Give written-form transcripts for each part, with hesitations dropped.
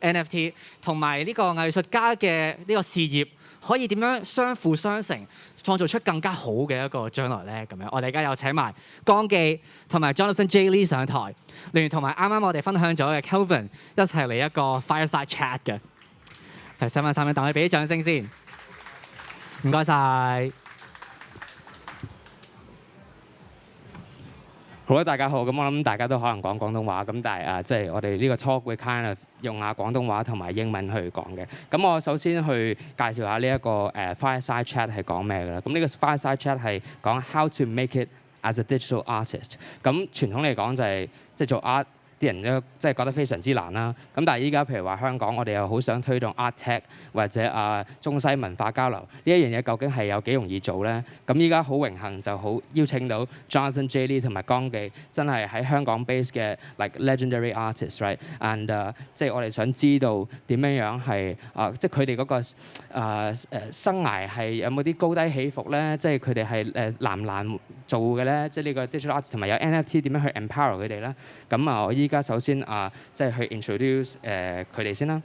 NFT 同埋呢個藝術家嘅呢個事業可以點樣相輔相成，創造出更加好嘅一個將來咧？咁樣，我哋而家有請埋江記同埋 Jonathan J. Lee 上台，連同埋啱啱我哋分享咗嘅 Kelvin 一齊嚟一個 fireside chat 嘅。係3分3秒，等我哋俾啲掌聲先。唔該晒。好啦，大家好。咁我諗大家都可能講廣東話，咁但係即係我哋呢個 talk 會 kind of 用下廣東話同埋英文去講嘅。咁我首先去介紹下呢一個fireside chat 係講咩嘅啦。咁呢個 fireside chat 係講 how to make it as a digital artist。咁傳統嚟講就係即係做 art。啲人都即係覺得非常之難啦。咁但係依家譬如話香港，我哋又好想推動 art tech 或者中西文化交流呢一樣嘢，究竟係有幾容易做咧？咁依家好榮幸就好邀請到 Jonathan J. Lee 同埋江記，真係喺香港 base 嘅 like legendary artists，right？And 即係我哋想知道點樣係即係佢哋嗰個生涯係有冇啲高低起伏咧？即係佢哋係難唔難做嘅咧？即係呢個 digital artist 同埋有 NFT 點樣去 empower 佢哋咧？咁我依家首先即係去 introduce 佢哋先啦。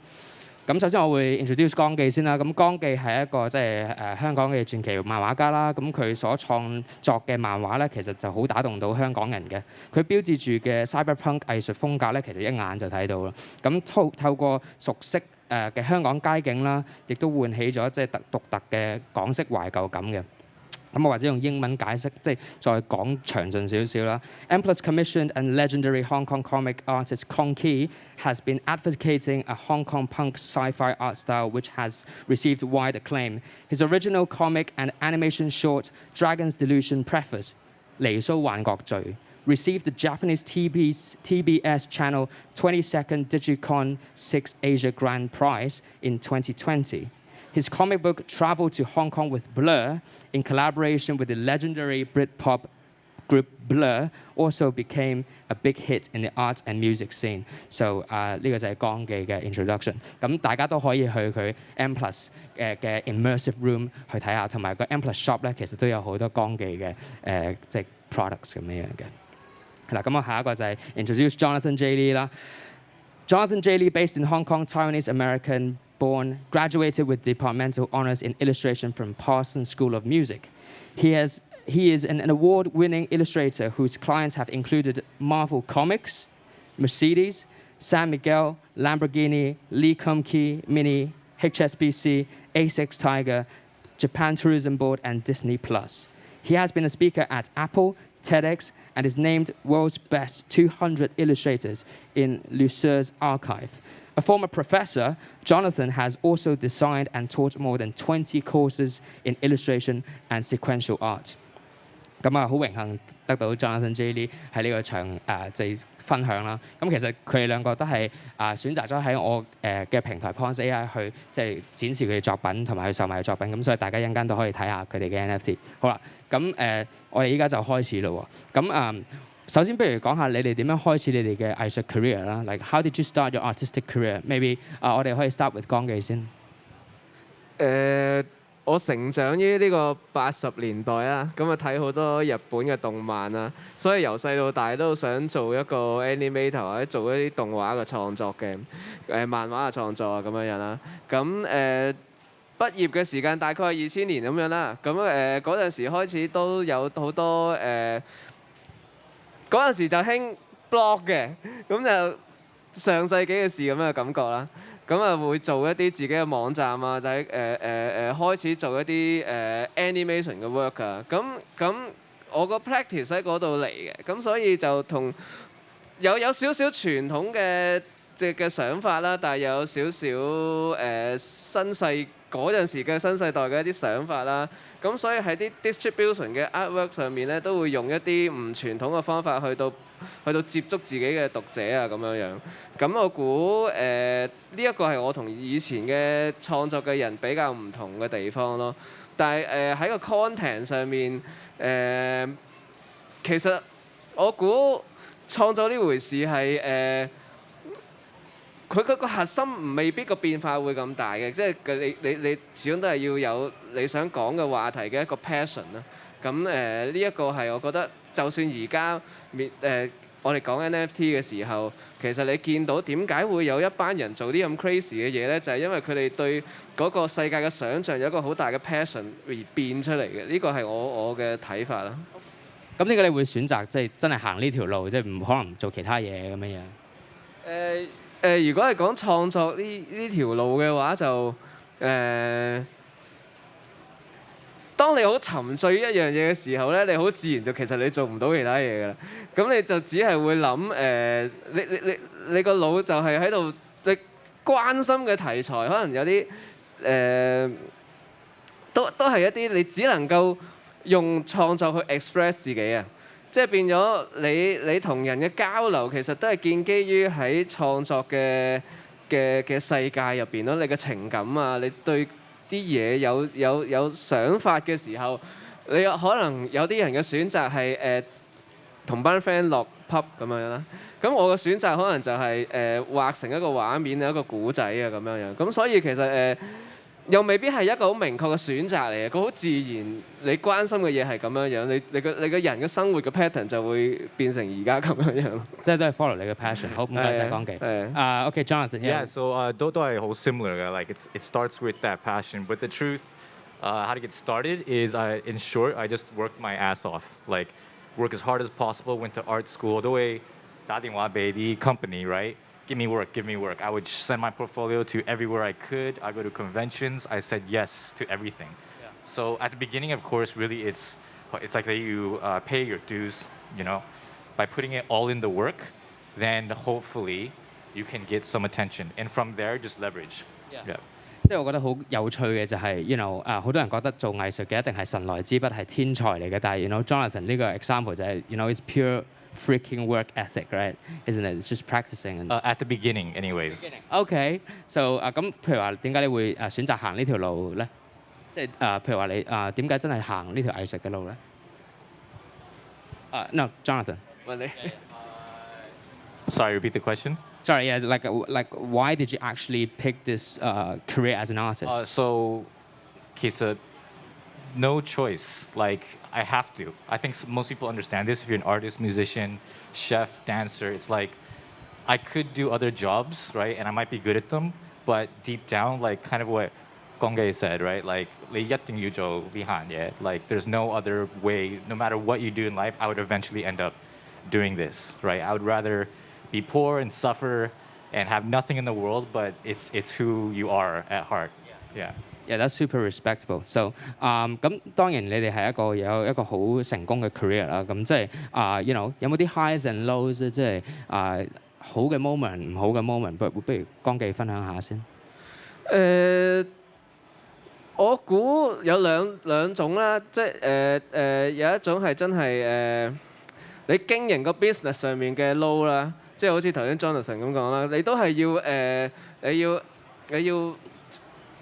咁首先我會 introduce 江記先啦。咁江記係一個即係香港嘅傳奇漫畫家啦。咁佢所創作嘅漫畫咧，其實就好打動到香港人嘅。佢標誌住嘅 cyberpunk 藝術風格咧，其實一眼就睇到啦。咁透過熟悉嘅香港街景啦，亦都喚起咗即係獨特嘅港式懷舊感嘅。咁我或者用英文解釋，即係再講詳盡少少啦。M+ commissioned and legendary Hong Kong comic artist Kong Kee has been advocating a Hong Kong punk sci-fi art style which has received wide acclaim. His original comic and animation short Dragon's Delusion Preface 離騷幻覺罪 received the Japanese TBS channel 22nd Digicon 6 Asia Grand Prize in 2020. His comic book traveled to Hong Kong with Blur in collaboration with the legendary Britpop group Blur, also became a big hit in the arts and music scene. So 呢個就係江記嘅 introduction。咁大家都可以去佢 M+ 嘅 immersive room 去睇下，同埋個 M+ shop 咧，其實都有好多江記嘅即係 products 咁樣嘅。嗱，咁我下一個就係 introduce Jonathan J. Lee 啦。Jonathan J. Lee, based in Hong Kong, Taiwanese American, born, graduated with departmental honors in illustration from Parsons School of Music. He is an award-winning illustrator whose clients have included Marvel Comics, Mercedes, San Miguel, Lamborghini, Lee Kum Kee, Mini, HSBC, A6 Tiger, Japan Tourism Board, and Disney+. He has been a speaker at Apple, TEDx, and is named World's Best 200 Illustrators in Luceur's archive. A former professor, Jonathan has also designed and taught more than 20 courses in illustration and sequential art. 咁好榮幸得到 Jonathan J. Lee 喺呢個場即係分享啦。咁其實佢哋兩個都係選擇咗喺我嘅平台 PONS.ai 去即係展示佢哋作品同埋去售賣作品。咁所以大家一陣間都可以睇下佢哋嘅 NFT。好啦，咁我哋依家就開始咯喎。咁首先不如講下你哋點樣開始你哋嘅藝術 career 啦。Like how did you start your artistic career? Maybe 我哋可以 start with 江記先。我成長於呢個80年代啦，咁睇好多日本嘅動漫啊，所以由細到大都想做一個 animator 或者做一啲動畫嘅創作嘅，漫畫嘅創作啊咁樣啦。咁畢業嘅時間大概係2000年咁樣啦。咁嗰陣時開始都有好多嗰陣時就興 blog 嘅，咁就上世紀嘅事咁樣嘅感覺啦。咁會做一啲自己嘅網站啊，就係開始做一啲animation 嘅 work 啊。咁我個 practice 喺嗰度嚟嘅，咁所以就同有少少傳統嘅想法啦，但係又有少少新世嗰陣時嘅新世代嘅一啲想法啦。咁所以喺啲 distribution 嘅 artwork 上面咧，都會用一啲唔傳統嘅方法去到接觸自己嘅讀者啊咁樣。咁我估呢一個係我同以前嘅創作嘅人比較唔同嘅地方咯。但係喺個 content 上面其實我估創作呢回事係佢個核心未必個變化會咁大嘅，即係你始終都係要有你想講嘅話題嘅一個 passion 啦。咁呢一個係我覺得，就算而家我哋講 NFT 嘅時候，其實你見到點解會有一班人做啲咁 crazy 嘅嘢咧？就係因為佢哋對嗰個世界嘅想像有一個好大嘅 passion 而變出嚟嘅。呢個係我嘅睇法啦。咁點解你會選擇即係真係行呢條路，即係唔可能做其他嘢咁樣樣？如果係講創作呢條路嘅話，就當你好沉醉一樣嘢嘅時候咧，你好自然就其實你做唔到其他嘢㗎啦。咁你就只係會諗你個腦就係喺度，你關心嘅題材可能有啲都係一啲你只能夠用創作去 express 自己啊。即係變咗你同人嘅交流，其實都係建基於喺創作嘅世界入邊咯。你嘅情感啊，你對啲嘢有想法嘅時候，你可能有啲人嘅選擇係同班 friend 落 pub 咁樣啦。咁我嘅選擇可能就係畫成一個畫面一個古仔啊咁樣樣。咁所以其實又未必係一個好明確嘅選擇嚟嘅，佢好自然。你關心嘅嘢係咁樣樣，你個人嘅生活嘅 pattern 就會變成而家咁樣樣。即係都係 follow 你嘅 passion。好，唔該晒江記。OK Jonathan。Yeah, so 都係好 similar 嘅。Like it starts with that passion, but the truth, how to get started is, in short, I just worked my ass off. Like work as hard as possible. Went to art school. 都會打電話俾啲 company, right? Give me work, give me work. I would send my portfolio to everywhere I could. I go to conventions. I said yes to everything. Yeah. So at the beginning, of course, really it's like that you pay your dues, you know, by putting it all in the work, then hopefully you can get some attention. And from there, just leverage. Yeah. 即係我覺得好有趣嘅就係好多人覺得做藝術嘅一定係神來之筆係天才嚟嘅，但係Jonathan 呢個 example 就係it's pure freaking work ethic, right? Isn't it? It's just practicing. At the beginning, anyways. Okay. So 咁譬如話點解你會選擇行呢條路咧？即係譬如話你點解真係行呢條藝術嘅路咧？No, Jonathan. 問你。Sorry, repeat the question. Sorry, yeah, like why did you actually pick this career as an artist? So,其實no choice. Like I have to. I think most people understand this. If you're an artist, musician, chef, dancer, it's like I could do other jobs, right? And I might be good at them, but deep down, like kind of what Gongge said, right? Like 你一定要做呢行嘢. Like there's no other way. No matter what you do in life, I would eventually end up doing this, right? I would rather be poor and suffer and have nothing in the world, but it's who you are at heart. Yeah. Yeah, that's super respectable. So 咁當然你哋係有一個好成功嘅 career 啦。咁即係有冇啲 highs and lows 咧？即係好嘅 moment， 唔好嘅 moment。不如江記分享下先。我估有兩種啦，即係有一種係真係你經營個 business 上面嘅 low 啦，即係好似頭先 Jonathan 咁講啦，你都係要你要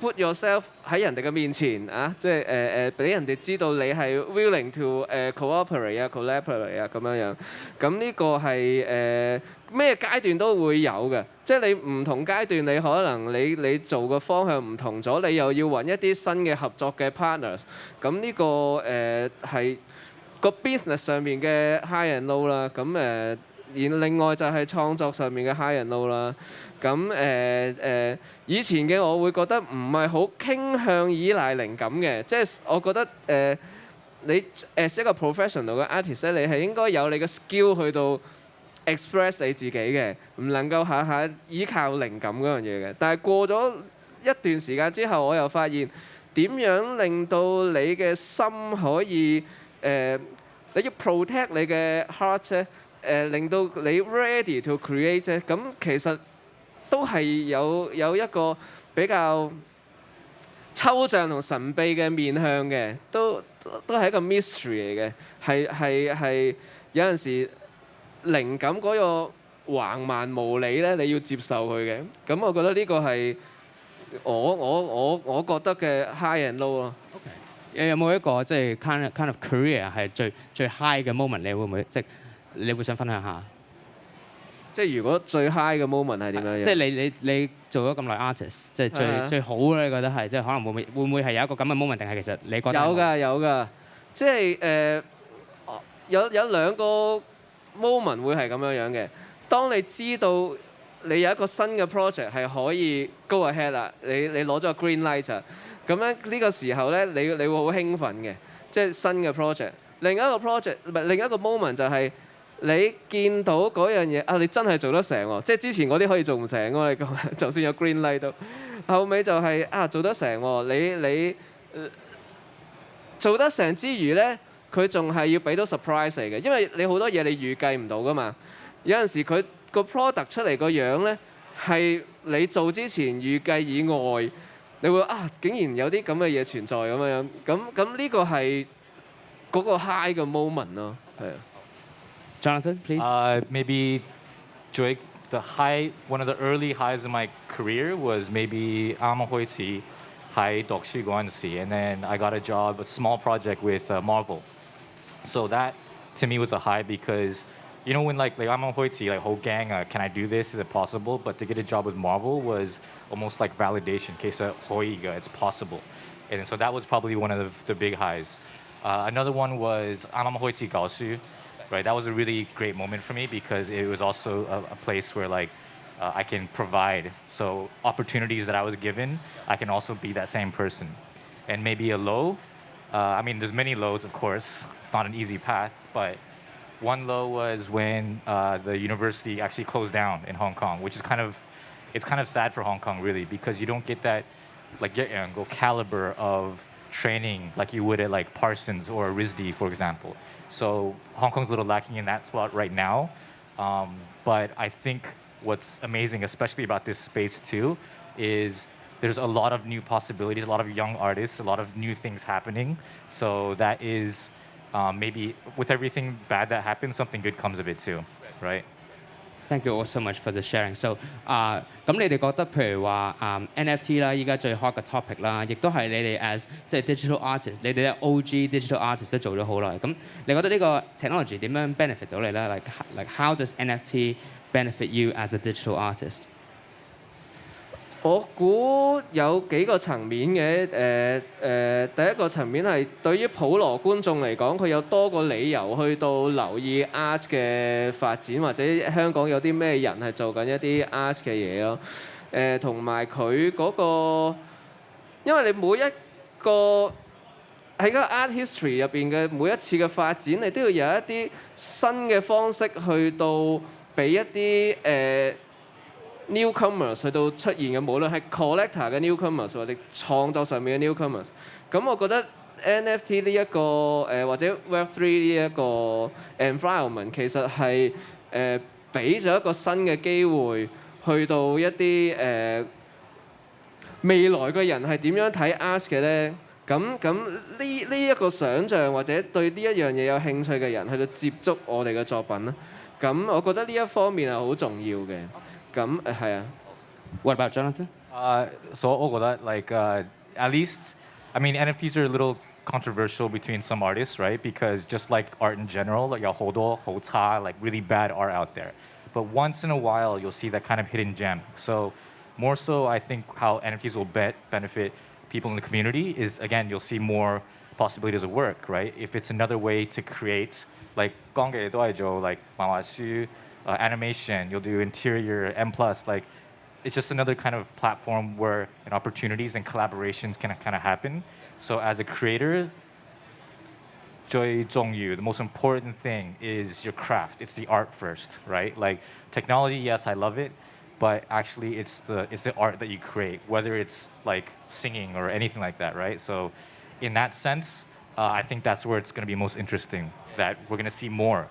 put yourself 喺人哋嘅面前啊，即係俾人哋知道你係 willing to cooperate 啊 collaborate 啊咁樣樣。咁呢個係咩階段都會有嘅，即係你唔同階段你可能你做嘅方向唔同咗，你又要揾一啲新嘅合作嘅 partners。咁呢個係個 business 上面嘅 high and low 啦。咁而另外就係創作上面嘅 high and low 啦。咁以前嘅我會覺得唔係好傾向依賴靈感嘅，即係我覺得你 as 一個 professional 嘅 artist 咧，你係應該有你嘅 skill 去到 express 你自己嘅，唔能夠下下依靠靈感嗰樣嘢嘅。但係過咗一段時間之後，我又發現點樣令到你嘅心可以你要 protect 你嘅 heart 咧，令到你 ready to create 咧，咁其實都係有一個比較抽象同神秘嘅面向嘅，都係一個 mystery 嚟嘅，係有陣時靈感嗰個橫蠻無理咧，你要接受佢嘅。咁我覺得呢個係我覺得嘅 high and low 咯。有冇一個即係 kind of career 係最 high 嘅 moment？ 你會唔會你會想分享下？即係如果最 high 嘅 moment 係點樣？即係你做咗咁耐 artist， 即係最好咧，你覺得係即係可能會唔會係有一個咁嘅 moment？ 定係其實你覺得有㗎？即係有兩個 moment 會係咁樣嘅。當你知道你有一個新嘅 project 係可以 go ahead 啦，你攞咗個 green light 啊，咁咧呢個時候咧，你會好興奮嘅，即係新嘅 project。另一個 project 唔係另一個 moment 就係你見到嗰樣嘢啊，你真係做得成喎！即係之前嗰啲可以做唔成喎，你講就算有 green light 都，後尾就係啊做得成喎，你做得成之餘咧，佢仲係要俾到 surprise 嚟嘅，因為你好多嘢你預計唔到噶嘛。有陣時佢個 product 出嚟個樣咧係你做之前預計以外，你會啊竟然有啲咁嘅嘢存在咁樣，咁呢個係嗰個 high 嘅 moment 咯，係啊。Jonathan, please. Maybe Joy, one of the early highs in my career was maybe Amahoiti Hai Dokshu Guansi, and then I got a small project with Marvel. So that to me was a high because when like Amahoiti, like whole gang, can I do this? Is it possible? But to get a job with Marvel was almost like validation. Case Hoiga, it's possible. And so that was probably one of the big highs. Another one was Amahoiti Gaosu. Right, that was a really great moment for me because it was also a place where like I can provide. So opportunities that I was given, I can also be that same person. And maybe a low. There's many lows, of course. It's not an easy path, but one low was when the university actually closed down in Hong Kong, which is kind of sad for Hong Kong really because you don't get that like caliber of training like you would at like Parsons or RISD, for example. So Hong Kong's a little lacking in that spot right now. But I think what's amazing, especially about this space too, is there's a lot of new possibilities, a lot of young artists, a lot of new things happening. So that is maybe with everything bad that happens, something good comes of it too, right? Thank you all so much for the sharing. So 咁你哋覺得譬如話NFT 啦，依家最 hot 嘅 topic 啦，亦都係你哋 as 即係 digital artist，你哋嘅 OG digital artist 都做咗好耐。咁你覺得呢個 technology 點樣 benefit 到你咧？Like how does NFT benefit you as a digital artist？我估有幾個層面嘅，第一個層面係對於普羅觀眾嚟講，佢有多個理由去到留意 art 嘅發展，或者香港有啲咩人係做緊一啲 art 嘅嘢咯。同埋佢嗰個，因為你每一個喺個 art history 入邊嘅每一次嘅發展，你都要有一啲新嘅方式去到俾一啲newcomers 去到出現嘅，無論係 collector 嘅 newcomers 或者創作上面嘅 newcomers。咁我覺得 NFT 呢一個或者 Web3 呢一個 environment 其實係俾咗一個新嘅機會，去到一啲未來嘅人係點樣睇 art 嘅咧？咁呢一個想像或者對呢一樣嘢有興趣嘅人去到接觸我哋嘅作品啦。咁我覺得呢一方面係好重要嘅。咁係啊。What about Jonathan? So Ogoda, like at least, NFTs are a little controversial between some artists, right? Because just like art in general, like hodo, hota, like really bad art out there. But once in a while, you'll see that kind of hidden gem. So more so, I think how NFTs will benefit people in the community is, again, you'll see more possibilities of work, right? If it's another way to create, like gongge doijo, like mawashu, animation, you'll do interior, M+, like it's just another kind of platform where opportunities and collaborations can kind of happen. So as a creator, Joy Zhongyu, the most important thing is your craft. It's the art first, right? Like technology, yes, I love it, but actually it's the art that you create, whether it's like singing or anything like that, right? So in that sense, I think that's where it's going to be most interesting, that we're going to see more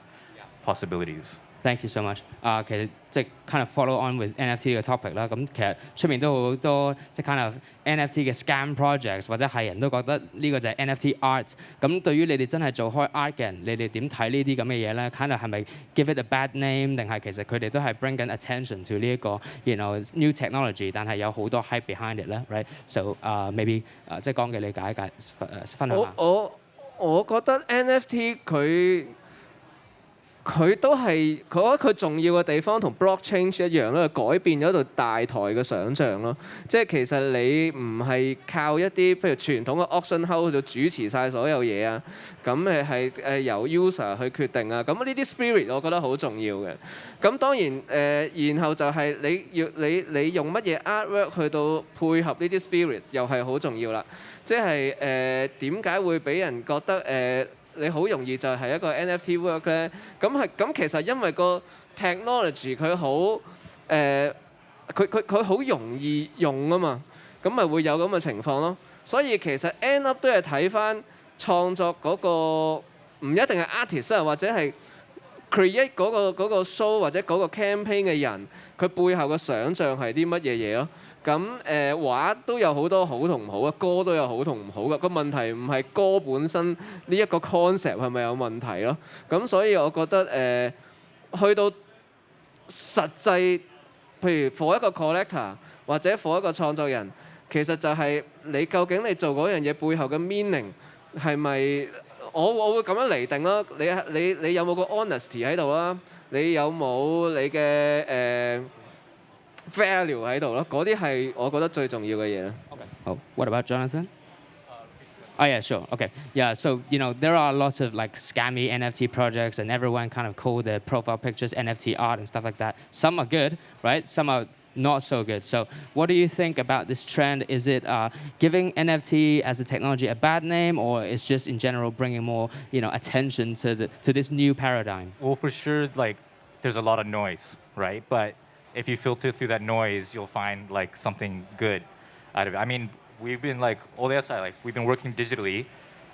possibilities. Thank you so much. 其實即係 kind of follow on with NFT 嘅 topic 啦。咁其實出面都好多即係 kind of NFT 嘅 scam projects 或者係人都覺得呢個就係 NFT art。咁對於你哋真係做開 art 嘅人，你哋點睇呢啲咁嘅嘢咧 ？kind of 係咪 give it a bad name 定係其實佢哋都係 bring 緊 attention to 呢一個 new technology， 但係有好多 hype behind it 咧 ，right？ So maybe 即係講嘅理解分享下。我覺得 NFT 佢佢都係，我覺得佢重要嘅地方同 blockchain 一樣咯，改變咗度大台嘅想像咯。即係其實你唔係靠一啲譬如傳統嘅 auction house 度主持晒所有嘢啊，咁係由 user 去決定啊。咁呢啲 spirit 我覺得好重要嘅。咁當然然後就係你用乜嘢 artwork 去到配合呢啲 spirit 又係好重要啦。即係點解會俾人覺得你好容易就係一個 NFT work 咧？咁其實因為個 technology 佢好佢好容易用啊嘛，咁咪會有咁嘅情況咯。所以其實 end up 都係睇翻創作嗰個唔一定係 artist 啊，或者係 create 嗰個 show 或者嗰個 campaign 嘅人，佢背後嘅想像係啲乜嘢嘢咯。咁畫都有好多好同唔好啊，歌都有好同唔好嘅。個問題唔係歌本身呢一個 concept 係咪有問題咯？咁所以我覺得去到實際，譬如 for 一個 collector 或者 for 一個創作人，其實就係你究竟你做嗰樣嘢背後嘅 meaning 係咪？我會咁樣嚟定啦。你有冇個 honesty 喺度啦？你有冇你嘅value 喺度咯，嗰啲係我覺得最重要嘅嘢啦。Oh, what about Jonathan? Oh yeah, sure. Okay. Yeah, so there are lots of like scammy NFT projects and everyone kind of call their profile pictures NFT art and stuff like that. Some are good, right? Some are not so good. So what do you think about this trend? Is it giving NFT as a technology a bad name, or is just in general bringing more attention to this new paradigm? Well, for sure, like there's a lot of noise, right? But if you filter through that noise, you'll find like something good out of it. I mean, we've been like all the outside, like we've been working digitally.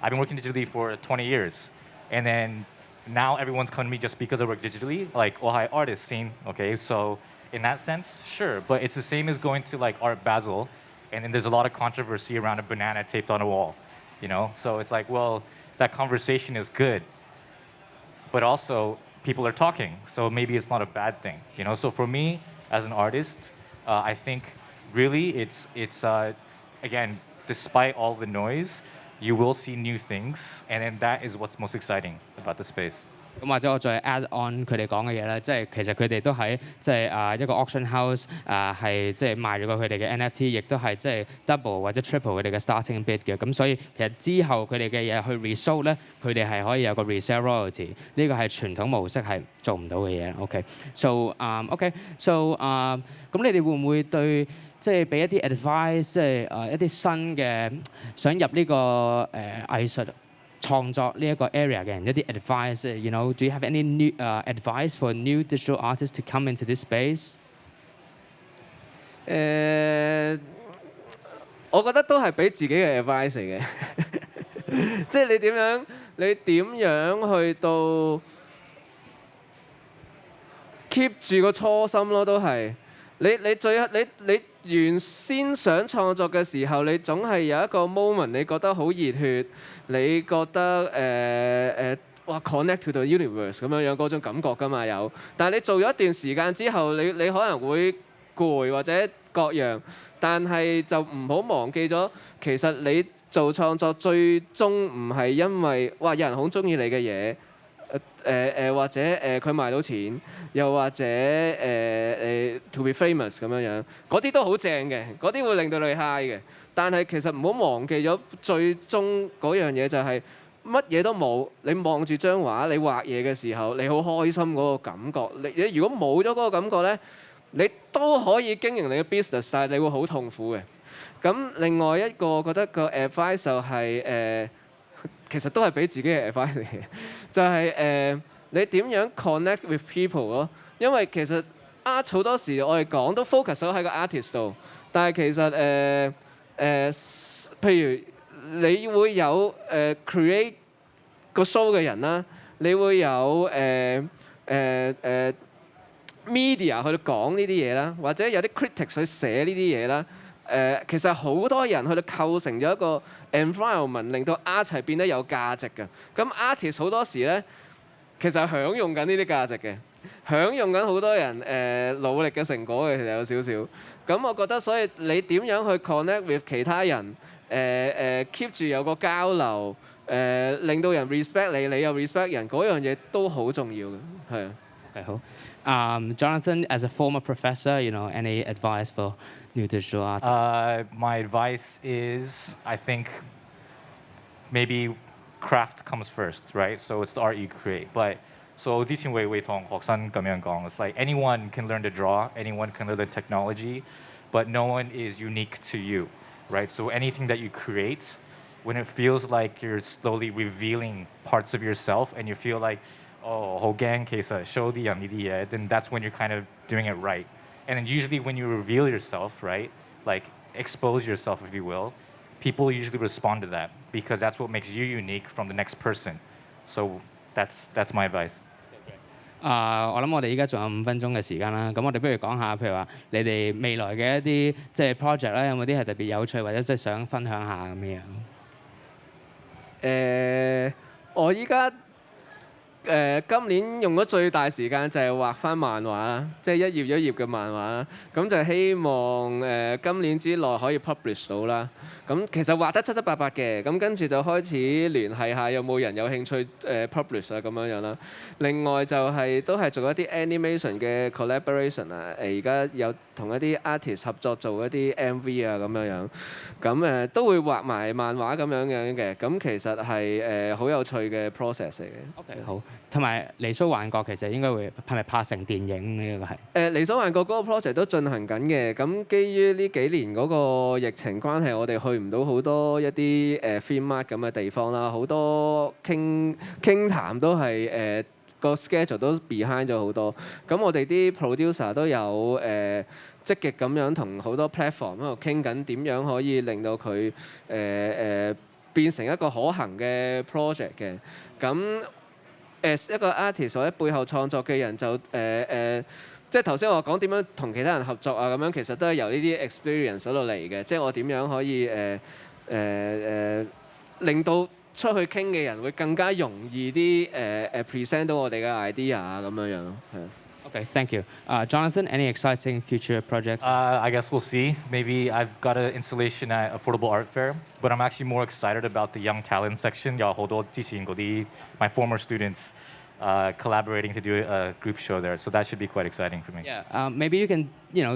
I've been working digitally for 20 years, and then now everyone's coming to me just because I work digitally, like Ohio artist scene. Okay, so in that sense, sure, but it's the same as going to like Art Basel, and then there's a lot of controversy around a banana taped on a wall, So it's like, well, that conversation is good, but also people are talking, so maybe it's not a bad thing, So for me, as an artist, I think really it's again, despite all the noise, you will see new things, and then that is what's most exciting about the space. 咁或者我再 add on 佢哋講嘅嘢咧，即係其實佢哋都喺一個 auction house 係即係賣咗個佢哋嘅 NFT，亦都係即係 double 或者 triple 佢哋嘅 starting bid 嘅。咁所以其實之後佢哋嘅嘢去 resold 咧，佢哋係可以有個 resale royalty。呢個係傳統模式係做唔到嘅嘢。OK，so OK，so 咁你哋會唔會對即係俾一啲 advice， 即係一啲新嘅想入呢個藝術創作呢一個 area 嘅人一啲 advice，do you have any new advice for new digital artists to come into this space？ 我覺得都係俾自己嘅 advice 嚟嘅，即係你點樣去到 keep 住個初心咯，都係你原先想創作嘅時候，你總係有一個 moment， 你覺得好熱血，你覺得哇 connect to the universe 咁樣嗰種感覺㗎嘛有。但係你做咗一段時間之後，你可能會攰或者各樣，但係就唔好忘記咗，其實你做創作最終唔係因為哇有人好中意你嘅嘢。或者佢賣到錢，又或者to be famous 咁樣，嗰啲都好正嘅，嗰啲會令到你 high 嘅。但係其實唔好忘記咗最終嗰樣嘢就係乜嘢都冇，你望住張畫，你畫嘢嘅時候，你好開心嗰個感覺。你如果冇咗嗰個感覺咧，你都可以經營你嘅 business， 但係你會好痛苦嘅。咁另外一個我覺得個 advice 就係其實都係俾自己嘅 advice 嚟嘅，就係你點樣 connect with people 咯？因為其實 art 好多時我哋講都 focus 咗喺個 artist 度，但係其實譬如你會有create 個 show 嘅人啦，你會有media 去講呢啲嘢啦，或者有啲 critics 去寫呢啲嘢啦。其實好多人去到構成咗一個 environment， 令到 art 係變得有價值嘅。咁 artist 好多時咧，其實係享用緊呢啲價值嘅，享用緊好多人努力嘅成果嘅，其實有少少。咁我覺得，所以你點樣去 connect with 其他人，keep 住有個交流，令到人 respect 你，你又 respect 人，嗰樣嘢都好重要嘅，係啊。Okay, 好。Jonathan, as a former professor, any advice for new digital artists? My advice is, I think maybe craft comes first, right? So it's the art you create. But so 之前會同學生咁樣講 it's like anyone can learn to draw, anyone can learn the technology, but no one is unique to you, right? So anything that you create, when it feels like you're slowly revealing parts of yourself and you feel like, oh, 好驚其實 show 啲人呢啲嘢, then that's when you're kind of doing it right. And then usually when you reveal yourself, right, like expose yourself, if you will, people usually respond to that because that's what makes you unique from the next person. So that's my advice. 我諗我哋依家仲有5分鐘嘅時間啦，咁我哋不如講下，譬如話你哋未來嘅一啲即係 project 咧，有冇啲係特別有趣或者即係想分享下咁樣？我依家今年用咗最大時間就係畫翻漫畫啦，即係一頁一頁嘅漫畫啦。咁就希望今年之內可以 publish 到啦。咁其實畫得七七八八嘅，咁跟住就開始聯繫下有冇人有興趣publish 啊咁樣啦。另外就都係做一啲 animation 嘅 collaboration 啊，而家有同一啲 artist 合作做一啲 MV 啊咁樣。咁都會畫埋漫畫咁樣嘅。咁其實係好有趣嘅 process 嚟嘅。OK， 好。同埋離騷幻覺其實應該會係咪拍成電影呢個係？離騷幻覺嗰個 project 都進行緊嘅。咁基於呢幾年嗰個疫情關係，我哋去唔到好多一啲film mark 咁嘅地方啦，好多傾談都係個 schedule 都 behind 咗好多。咁我哋啲 producer 都有積極咁樣同好多 platform 喺度傾緊點樣可以令到佢變成一個可行嘅 project 嘅。咁一個 artist 或者背後創作嘅人就即係頭先我講點樣同其他人合作啊咁樣，其實都係由呢啲 experience 嗰度嚟嘅。即係我點樣可以令到出去傾嘅人會更加容易啲present 到我哋嘅 idea 啊咁樣樣咯，係啊。Okay, thank you. Jonathan, any exciting future projects? I guess we'll see. Maybe I've got an installation at Affordable Art Fair, but I'm actually more excited about the Young Talent section. 有好多之前嗰啲 my former students collaborating to do a group show there, so that should be quite exciting for me. Yeah, maybe you can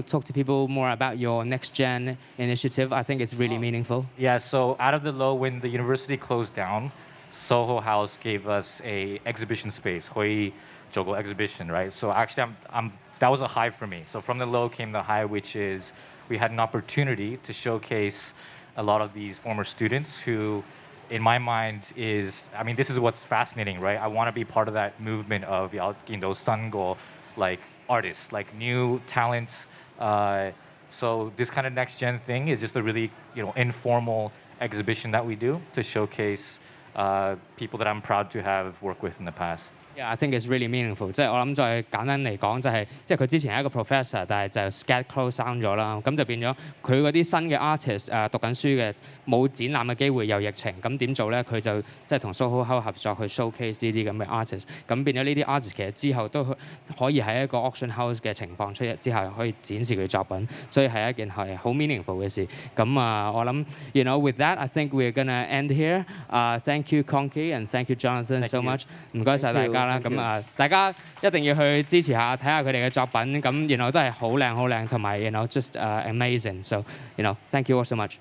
talk to people more about your next gen initiative. I think it's really meaningful. Yeah, so out of the low, when the university closed down, Soho House gave us a exhibition space, Hoi Jogo exhibition, right? So actually, that was a high for me. So from the low came the high, which is we had an opportunity to showcase a lot of these former students who, in my mind, this is what's fascinating, right? I want to be part of that movement of Sango, like artists, like new talents. So this kind of next gen thing is just a really informal exhibition that we do to showcase people that I'm proud to have worked with in the past. Yeah, I think it's really meaningful. 即係我諗再簡單嚟講，就係即係佢之前係一個 professor，但係就 scarecrow 生咗啦，咁就變咗佢嗰啲新嘅 artist 讀緊書嘅冇展覽嘅機會，又疫情，咁點做咧？佢就即係同 Soho House 合作去 showcase 呢啲咁嘅 artist，咁變咗呢啲 artist 其實之後都可以喺一個 auction house 嘅情況出之後可以展示佢作品，所以係一件係好 meaningful 嘅事。咁我諗with that I think we're gonna end here. Thank you Conky and thank you Jonathan so much. 唔該晒大家。咁大家一定要去支持下，睇下佢哋嘅作品，咁都係好靚，同埋just amazing。So thank you all so much.